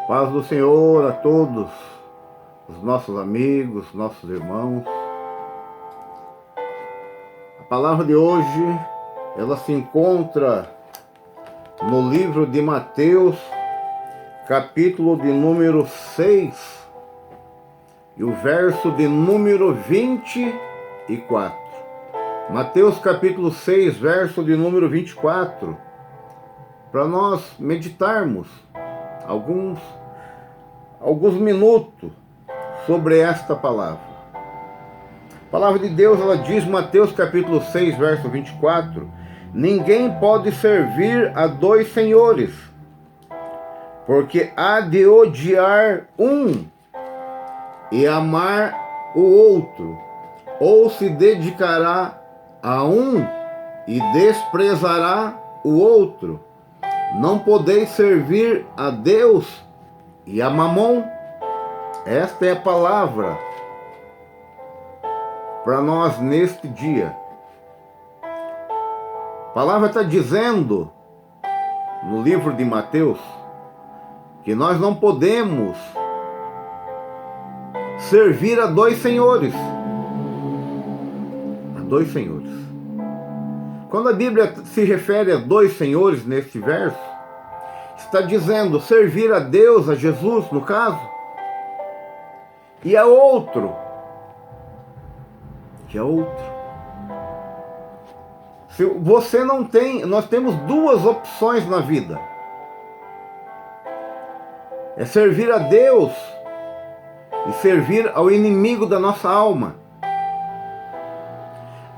Paz do Senhor a todos os nossos amigos, nossos irmãos. A palavra de hoje, ela se encontra no livro de Mateus, capítulo de número 6, e o verso de número 24. Mateus capítulo 6, verso de número 24, para nós meditarmos alguns minutos sobre esta palavra. A palavra de Deus, ela diz, Mateus capítulo 6, verso 24, ninguém pode servir a dois senhores, porque há de odiar um e amar o outro, ou se dedicará a um e desprezará o outro. Não podeis servir a Deus e a Mamon. Esta é a palavra para nós neste dia. A palavra está dizendo no livro de Mateus que nós não podemos servir a dois senhores. A dois senhores. Quando a Bíblia se refere a dois senhores neste verso, está dizendo servir a Deus, a Jesus no caso, e a outro. Se você não tem, nós temos duas opções na vida. É servir a Deus e servir ao inimigo da nossa alma.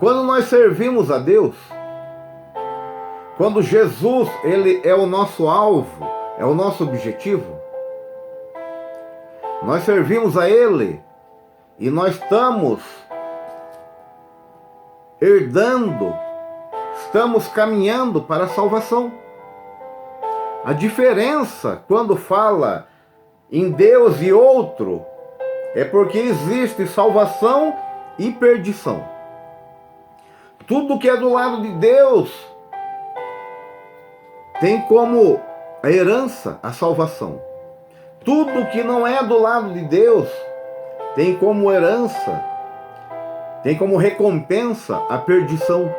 Quando nós servimos a Deus, quando Jesus, ele é o nosso alvo, é o nosso objetivo, nós servimos a Ele e nós estamos herdando, estamos caminhando para a salvação. A diferença quando fala em Deus e outro é porque existe salvação e perdição. Tudo que é do lado de Deus tem como a herança a salvação. Tudo que não é do lado de Deus tem como herança, tem como recompensa a perdição.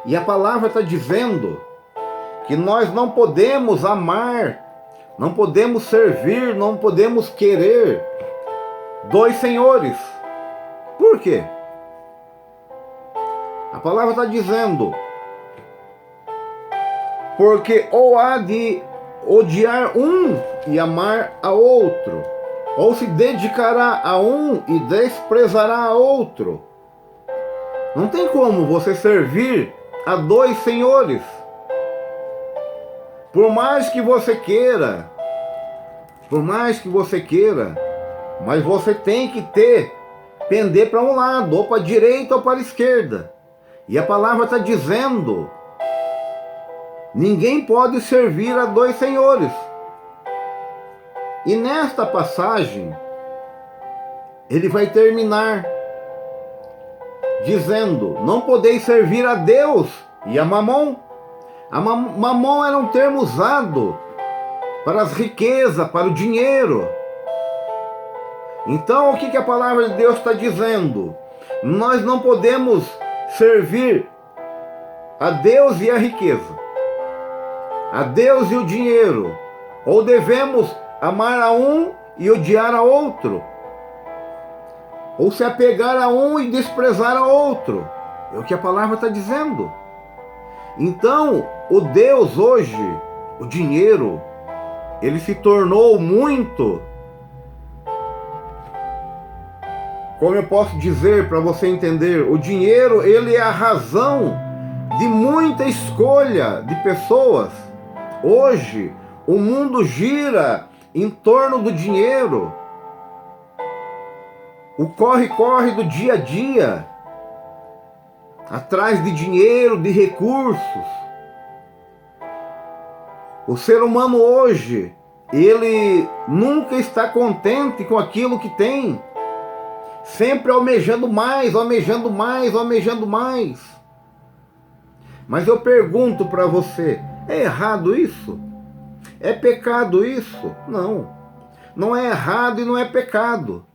E a palavra está dizendo que nós não podemos amar, não podemos servir, não podemos querer dois senhores. Por quê? A palavra está dizendo porque ou há de odiar um e amar a outro, ou se dedicará a um e desprezará a outro. Não tem como você servir a dois senhores. Por mais que você queira, mas você tem que pender para um lado, ou para a direita ou para a esquerda. E a palavra está dizendo, ninguém pode servir a dois senhores. E nesta passagem, ele vai terminar dizendo, não podeis servir a Deus e a Mamon. A Mamon era um termo usado para as riquezas, para o dinheiro. Então, o que a palavra de Deus está dizendo? Nós não podemos servir a Deus e a riqueza, a Deus e o dinheiro, ou devemos amar a um e odiar a outro, ou se apegar a um e desprezar a outro. É o que a palavra está dizendo. Então, o Deus hoje, o dinheiro, ele se tornou muito, como eu posso dizer para você entender, o dinheiro, ele é a razão de muita escolha de pessoas. Hoje, o mundo gira em torno do dinheiro. O corre-corre do dia a dia, atrás de dinheiro, de recursos. O ser humano hoje, ele nunca está contente com aquilo que tem. Sempre almejando mais, almejando mais, almejando mais. Mas eu pergunto para você, é errado isso? É pecado isso? Não. Não é errado e não é pecado.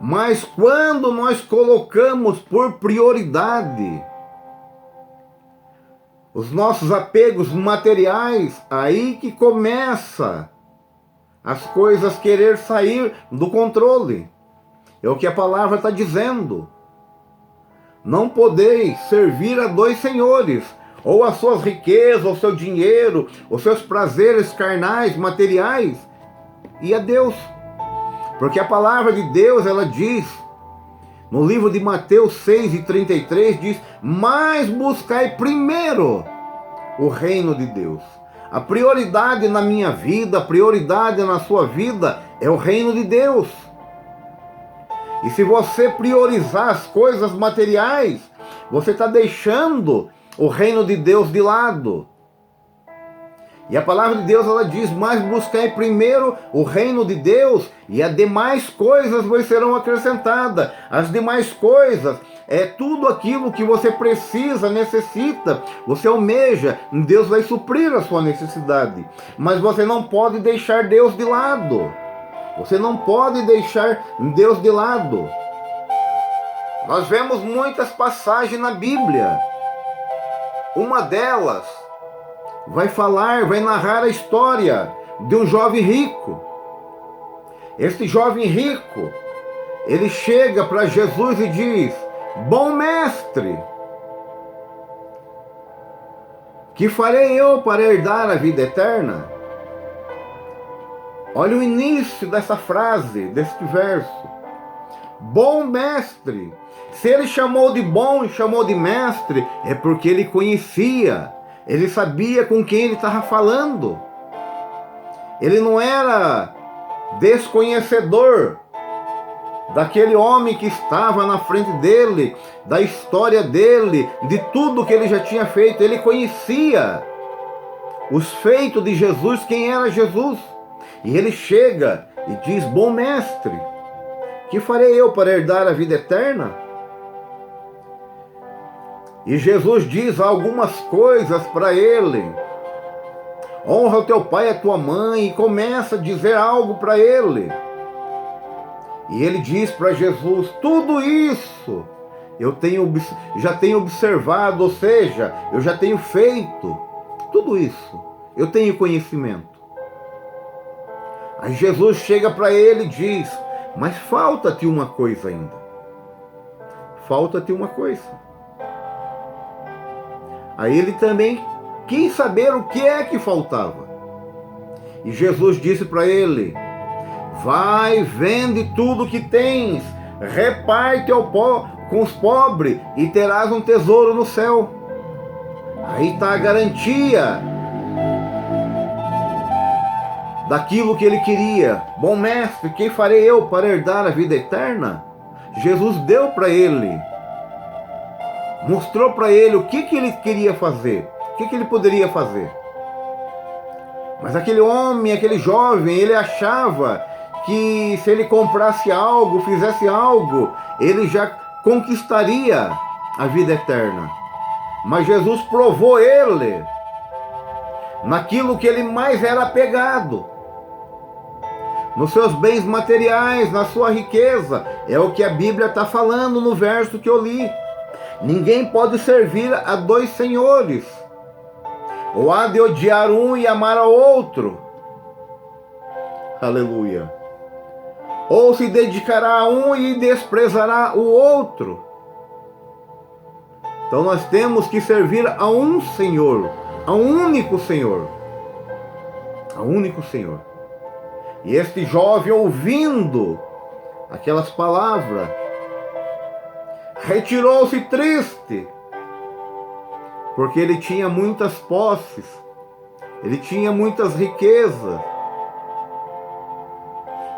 Mas quando nós colocamos por prioridade os nossos apegos materiais, aí que começa as coisas querer sair do controle. É o que a palavra está dizendo. Não podeis servir a dois senhores, ou as suas riquezas, ou seu dinheiro, os seus prazeres carnais, materiais, e a Deus. Porque a palavra de Deus, ela diz, no livro de Mateus 6:33, diz: mas buscai primeiro o reino de Deus. A prioridade na minha vida, a prioridade na sua vida é o reino de Deus. E se você priorizar as coisas materiais, você está deixando o reino de Deus de lado. E a palavra de Deus, ela diz: mas buscai primeiro o reino de Deus, e as demais coisas vos serão acrescentadas. As demais coisas é tudo aquilo que você precisa, necessita, você almeja, Deus vai suprir a sua necessidade. Mas você não pode deixar Deus de lado. Você não pode deixar Deus de lado. Nós vemos muitas passagens na Bíblia. Uma delas vai narrar a história de um jovem rico. Este jovem rico, ele chega para Jesus e diz: bom mestre, que farei eu para herdar a vida eterna? Olha o início dessa frase, deste verso. Bom mestre. Se ele chamou de bom e chamou de mestre, é porque ele conhecia. Ele sabia com quem ele estava falando. Ele não era desconhecedor daquele homem que estava na frente dele, da história dele, de tudo que ele já tinha feito. Ele conhecia os feitos de Jesus, quem era Jesus. E ele chega e diz: bom mestre, que farei eu para herdar a vida eterna? E Jesus diz algumas coisas para ele. Honra o teu pai e a tua mãe, e começa a dizer algo para ele. E ele diz para Jesus: tudo isso eu já tenho observado, ou seja, eu já tenho feito. Tudo isso eu tenho conhecimento. Aí Jesus chega para ele e diz: mas falta-te uma coisa ainda. Falta-te uma coisa. Aí ele também quis saber o que é que faltava. E Jesus disse para ele: vai, vende tudo que tens, reparte com os pobres e terás um tesouro no céu. Aí está a garantia daquilo que ele queria. Bom mestre, que farei eu para herdar a vida eterna? Jesus deu para ele, mostrou para ele o que ele queria fazer, o que ele poderia fazer. Mas aquele homem, aquele jovem, ele achava que se ele comprasse algo, fizesse algo, ele já conquistaria a vida eterna. Mas Jesus provou ele naquilo que ele mais era apegado, nos seus bens materiais, na sua riqueza. É o que a Bíblia está falando no verso que eu li. Ninguém pode servir a dois senhores. Ou há de odiar um e amar ao outro. Aleluia. Ou se dedicará a um e desprezará o outro. Então nós temos que servir a um Senhor, a um único Senhor. A um único Senhor. E este jovem, ouvindo aquelas palavras, retirou-se triste, porque ele tinha muitas posses, ele tinha muitas riquezas,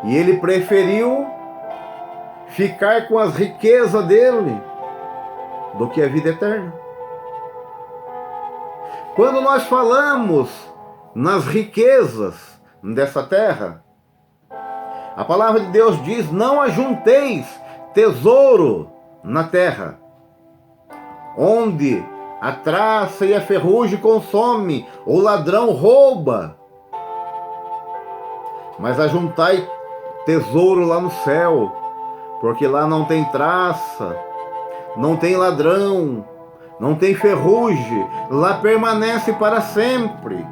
e ele preferiu ficar com as riquezas dele do que a vida eterna. Quando nós falamos nas riquezas dessa terra, a palavra de Deus diz: não ajunteis tesouro na terra, onde a traça e a ferrugem consome, o ladrão rouba, mas ajuntai tesouro lá no céu, porque lá não tem traça, não tem ladrão, não tem ferrugem, lá permanece para sempre.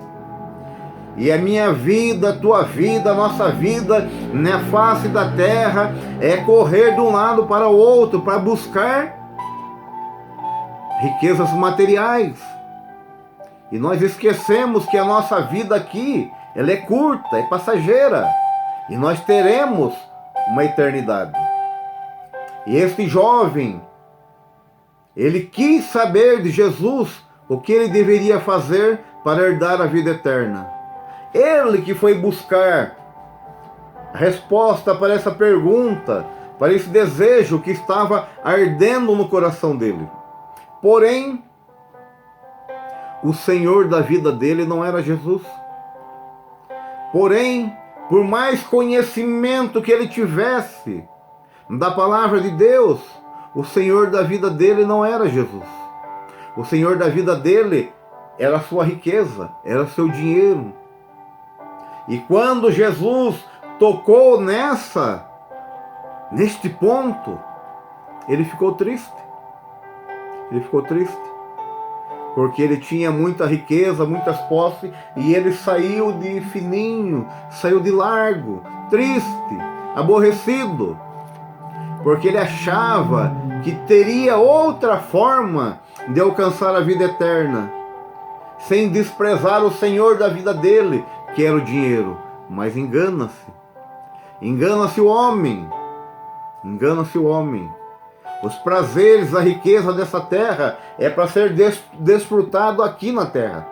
E a minha vida, a tua vida, a nossa vida na face da terra é correr de um lado para o outro para buscar riquezas materiais. E nós esquecemos que a nossa vida aqui, ela é curta, é passageira. E nós teremos uma eternidade. E este jovem, ele quis saber de Jesus o que ele deveria fazer para herdar a vida eterna. Ele que foi buscar a resposta para essa pergunta, para esse desejo que estava ardendo no coração dele. Porém, o Senhor da vida dele não era Jesus. Porém, por mais conhecimento que ele tivesse da palavra de Deus, o Senhor da vida dele não era Jesus. O Senhor da vida dele era a sua riqueza, era o seu dinheiro. E quando Jesus tocou neste ponto, ele ficou triste. Ele ficou triste. Porque ele tinha muita riqueza, muitas posses, e ele saiu de fininho, saiu de largo, triste, aborrecido. Porque ele achava que teria outra forma de alcançar a vida eterna, sem desprezar o Senhor da vida dele, que era o dinheiro. Mas engana-se. Engana-se o homem. Engana-se o homem. Os prazeres, a riqueza dessa terra é para ser desfrutado aqui na terra.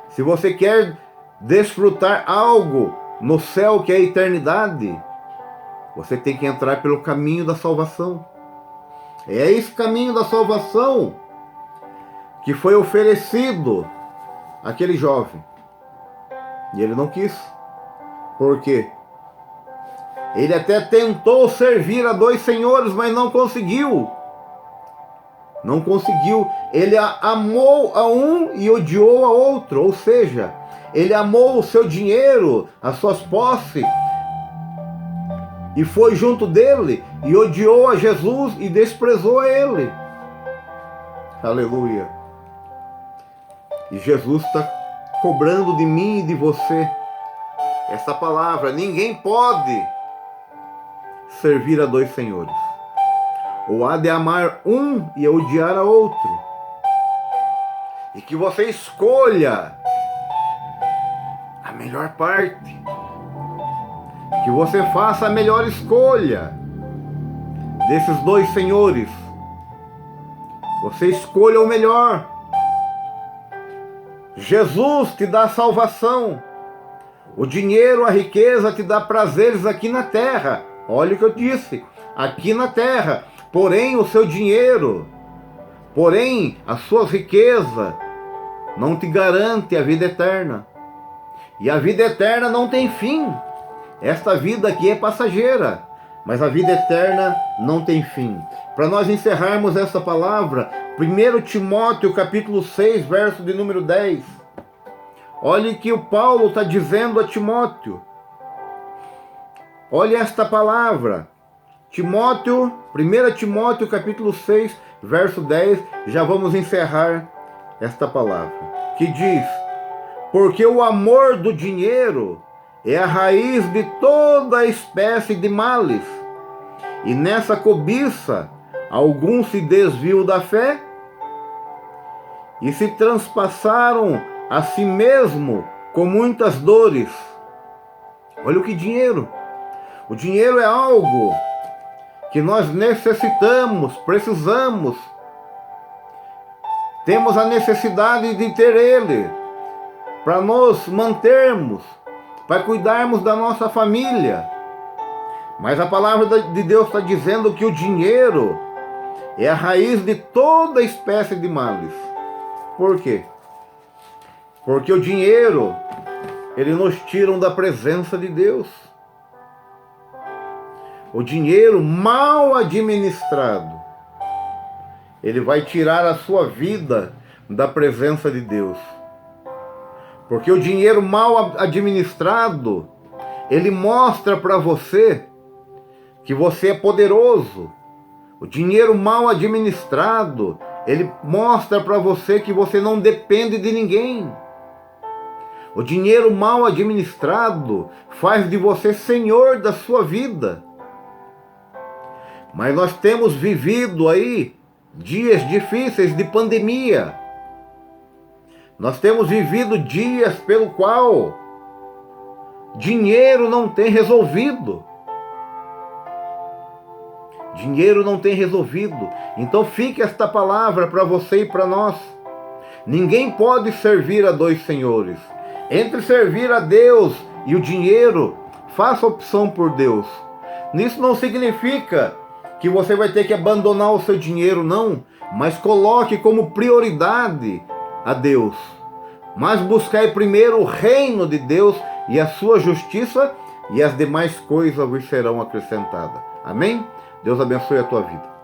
Se você quer desfrutar algo no céu que é a eternidade, você tem que entrar pelo caminho da salvação. É esse caminho da salvação que foi oferecido àquele jovem. E ele não quis. Por quê? Ele até tentou servir a dois senhores, mas não conseguiu. Não conseguiu. Ele amou a um e odiou a outro. Ou seja, ele amou o seu dinheiro, as suas posses, e foi junto dele, e odiou a Jesus e desprezou a ele. Aleluia. E Jesus está cobrando de mim e de você essa palavra: ninguém pode servir a dois senhores. Ou há de amar um e odiar a outro. E que você escolha a melhor parte. Que você faça a melhor escolha desses dois senhores. Você escolha o melhor. Jesus te dá salvação. O dinheiro, a riqueza te dá prazeres aqui na terra. Olha o que eu disse, aqui na terra. Porém, o seu dinheiro, porém, as suas riquezas, não te garante a vida eterna. E a vida eterna não tem fim. Esta vida aqui é passageira, mas a vida eterna não tem fim. Para nós encerrarmos essa palavra, 1 Timóteo capítulo 6, verso de número 10. Olhe que o Paulo está dizendo a Timóteo. Olha esta palavra. Timóteo, 1 Timóteo capítulo 6, verso 10. Já vamos encerrar esta palavra. Que diz: porque o amor do dinheiro é a raiz de toda espécie de males. E nessa cobiça, alguns se desviam da fé e se transpassaram a si mesmo com muitas dores. Olha o que dinheiro. O dinheiro é algo que nós necessitamos, precisamos. Temos a necessidade de ter ele para nos mantermos, para cuidarmos da nossa família. Mas a palavra de Deus está dizendo que o dinheiro é a raiz de toda espécie de males. Por quê? Porque o dinheiro, ele nos tira da presença de Deus. O dinheiro mal administrado, ele vai tirar a sua vida da presença de Deus. Porque o dinheiro mal administrado, ele mostra para você que você é poderoso. O dinheiro mal administrado, ele mostra para você que você não depende de ninguém. O dinheiro mal administrado faz de você senhor da sua vida. Mas nós temos vivido aí dias difíceis de pandemia. Nós temos vivido dias pelo qual dinheiro não tem resolvido. Dinheiro não tem resolvido. Então fique esta palavra para você e para nós. Ninguém pode servir a dois senhores. Entre servir a Deus e o dinheiro, faça opção por Deus. Isso não significa que você vai ter que abandonar o seu dinheiro, não. Mas coloque como prioridade a Deus. Mas buscai primeiro o reino de Deus e a sua justiça, e as demais coisas vos serão acrescentadas. Amém? Deus abençoe a tua vida.